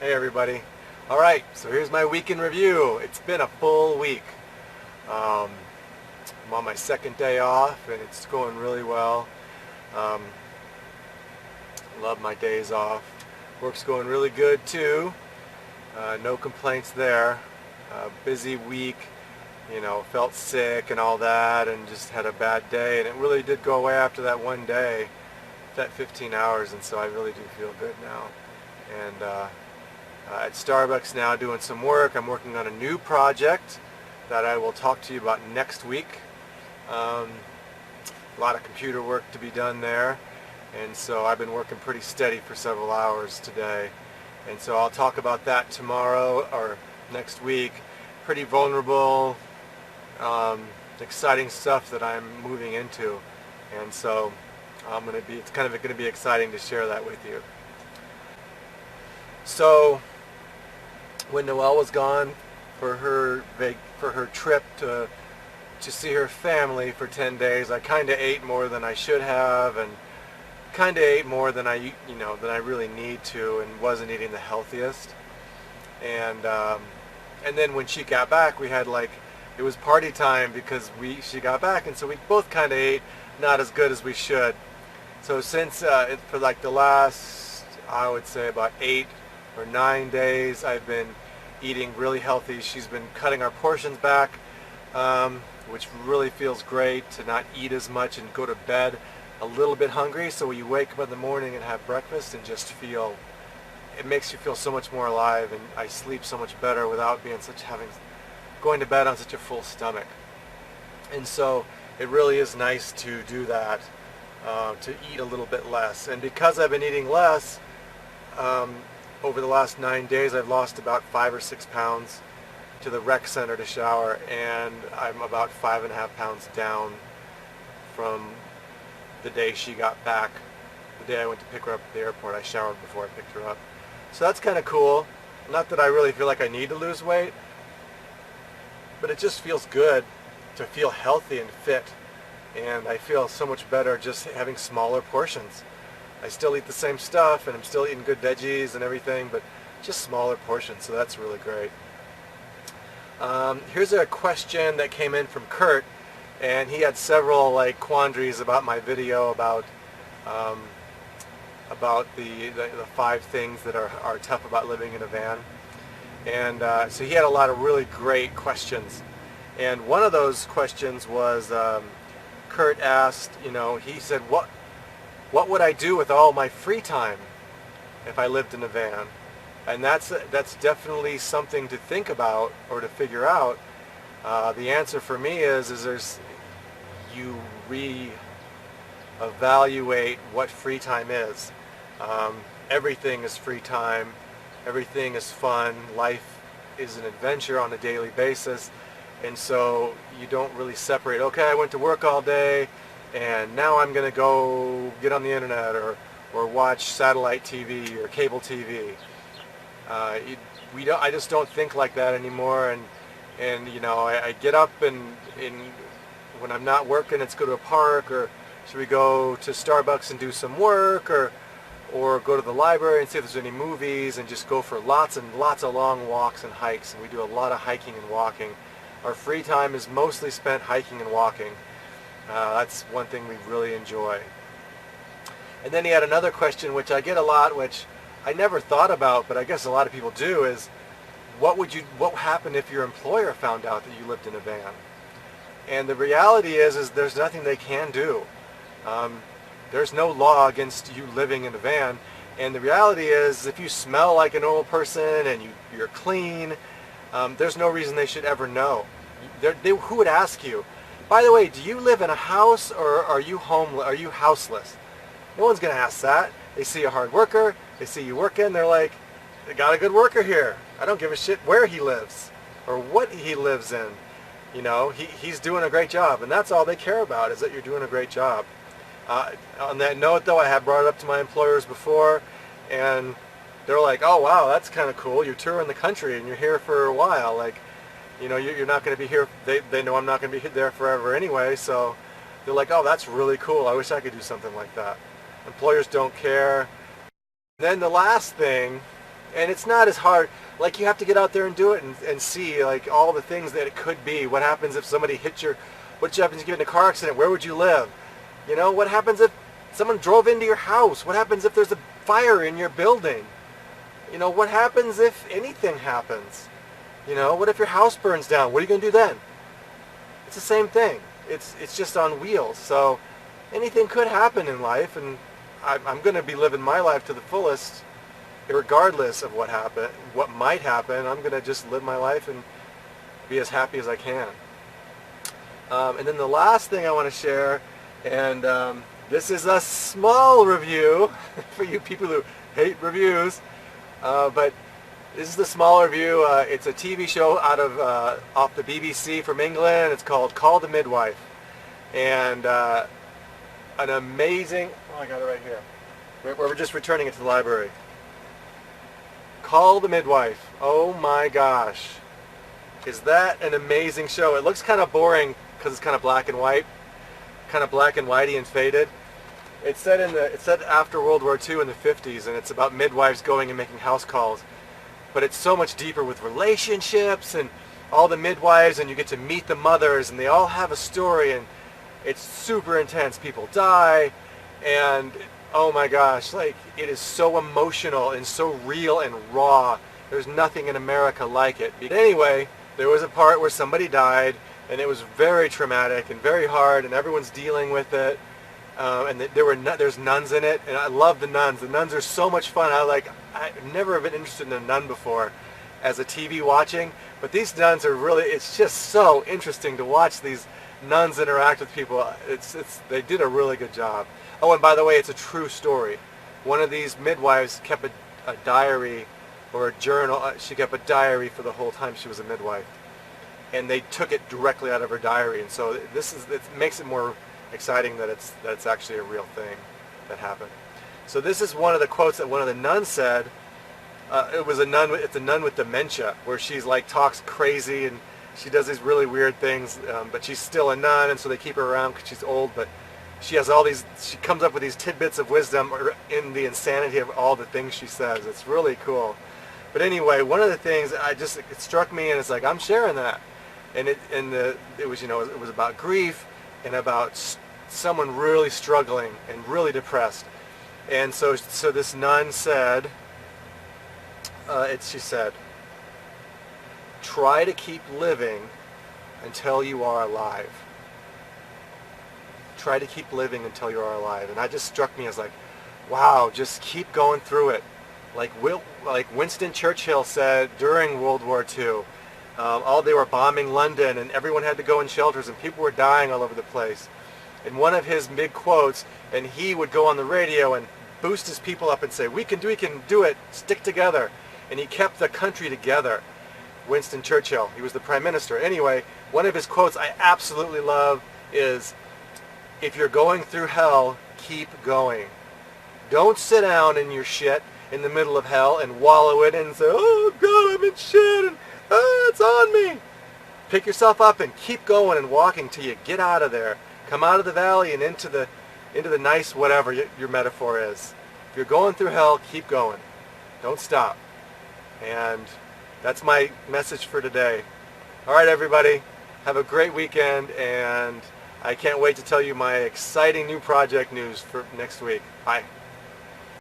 Hey everybody. Alright, so here's my week in review. It's been a full week. I'm on my second day off and it's going really well. Um, love my days off. Work's going really good too. No complaints there. Busy week, felt sick and all that and just had a bad day, and it really did go away after that one day, that 15 hours, and so I really do feel good now. And at Starbucks now doing some work. I'm working on a new project that I will talk to you about next week. A lot of computer work to be done there, and so I've been working pretty steady for several hours today, and so I'll talk about that tomorrow or next week. Pretty vulnerable, exciting stuff that I'm moving into, and so it's kind of going to be exciting to share that with you. So when Noelle was gone for her trip to see her family for 10 days, I kind of ate more than I should have, and kind of ate more than I really need to, and wasn't eating the healthiest. And then when she got back, we had it was party time because she got back, and so we both kind of ate not as good as we should. So since for the last, I would say, about 8 or 9 days, I've been eating really healthy. She's been cutting our portions back, which really feels great to not eat as much and go to bed a little bit hungry. So when you wake up in the morning and have breakfast and just it makes you feel so much more alive, and I sleep so much better without going to bed on such a full stomach. And so it really is nice to do that, to eat a little bit less. And because I've been eating less, over the last 9 days, I've lost about 5 or 6 pounds to the rec center to shower, and I'm about 5.5 pounds down from the day she got back. The day I went to pick her up at the airport, I showered before I picked her up. So that's kind of cool. Not that I really feel like I need to lose weight, but it just feels good to feel healthy and fit, and I feel so much better just having smaller portions. I still eat the same stuff, and I'm still eating good veggies and everything, but just smaller portions, so that's really great. Here's a question that came in from Kurt, and he had several quandaries about my video about the 5 things that are tough about living in a van. And so he had a lot of really great questions. And one of those questions was, Kurt asked, he said, what would I do with all my free time if I lived in a van? And that's definitely something to think about or to figure out. The answer for me is you re-evaluate what free time is. Everything is free time. Everything is fun. Life is an adventure on a daily basis. And so you don't really separate, okay, I went to work all day, and now I'm going to go get on the internet or watch satellite TV or cable TV. I just don't think like that anymore. And I get up and when I'm not working, let's go to a park, or should we go to Starbucks and do some work, or go to the library and see if there's any movies, and just go for lots and lots of long walks and hikes. And we do a lot of hiking and walking. Our free time is mostly spent hiking and walking. That's one thing we really enjoy. And then he had another question, which I get a lot, which I never thought about, but I guess a lot of people do, is what would happen if your employer found out that you lived in a van? And the reality is there's nothing they can do. There's no law against you living in a van. And the reality is, if you smell like a normal person and you're clean, there's no reason they should ever know. Who would ask you? By the way, do you live in a house, or are you homeless? Are you houseless? No one's going to ask that. They see a hard worker. They see you working. They're like, they got a good worker here. I don't give a shit where he lives or what he lives in. He's doing a great job, and that's all they care about, is that you're doing a great job. On that note, though, I have brought it up to my employers before, and they're like, oh, wow, that's kind of cool. You're touring the country, and you're here for a while. You're not going to be here. They know I'm not going to be there forever anyway, so they're like, oh, that's really cool. I wish I could do something like that. Employers don't care. Then the last thing And it's not as hard. Like, you have to get out there and do it and see, like, all the things that it could be. What happens if somebody hit your, what happens if you get in a car accident? Where would you live? You know, what happens if someone drove into your house? What happens if there's a fire in your building? You know, what happens if anything happens? You know, what if your house burns down? What are you going to do then? It's the same thing. It's just on wheels. So anything could happen in life, and I'm going to be living my life to the fullest, regardless of what might happen. I'm going to just live my life and be as happy as I can. And then the last thing I want to share, and this is a small review for you people who hate reviews, but this is the small review. It's a TV show out of off the BBC from England. It's called Call the Midwife, and an amazing. Oh, I got it right here. We're just returning it to the library. Call the Midwife. Oh my gosh, is that an amazing show? It looks kind of boring because it's kind of black and white, kind of black and whitey and faded. It's set after World War II in the 50s, and it's about midwives going and making house calls. But it's so much deeper with relationships and all the midwives, and you get to meet the mothers, and they all have a story, and it's super intense. People die, and oh my gosh, like, it is so emotional and so real and raw. There's nothing in America like it. But anyway, there was a part where somebody died, and it was very traumatic and very hard, and everyone's dealing with it. And there's nuns in it, and I love the nuns. The nuns are so much fun. I've never been interested in a nun before as a TV watching, but these nuns are really, it's just so interesting to watch these nuns interact with people. They did a really good job. Oh, and by the way, it's a true story. One of these midwives kept a diary or a journal. She kept a diary for the whole time she was a midwife, and they took it directly out of her diary. And so it makes it more exciting that it's actually a real thing that happened. So this is one of the quotes that one of the nuns said. It's a nun with dementia, where she's like talks crazy and she does these really weird things, but she's still a nun, and so they keep her around because she's old. But she comes up with these tidbits of wisdom in the insanity of all the things she says. It's really cool. But anyway, one of the things it struck me, and it's like, I'm sharing that, and it was about grief and about someone really struggling and really depressed. And so this nun said, she said, try to keep living until you are alive. Try to keep living until you are alive. And that just struck me as like, wow, just keep going through it. Like Winston Churchill said during World War II, they were bombing London, and everyone had to go in shelters, and people were dying all over the place. And one of his big quotes, and he would go on the radio and boost his people up and say, we can do it, stick together. And he kept the country together. Winston Churchill, he was the prime minister. Anyway, one of his quotes I absolutely love is, if you're going through hell, keep going. Don't sit down in your shit in the middle of hell and wallow it and say, oh God, I'm in shit, and it's on me. Pick yourself up and keep going and walking till you get out of there. Come out of the valley and into the nice whatever your metaphor is. If you're going through hell, keep going. Don't stop. And that's my message for today. All right, everybody. Have a great weekend, and I can't wait to tell you my exciting new project news for next week. Bye.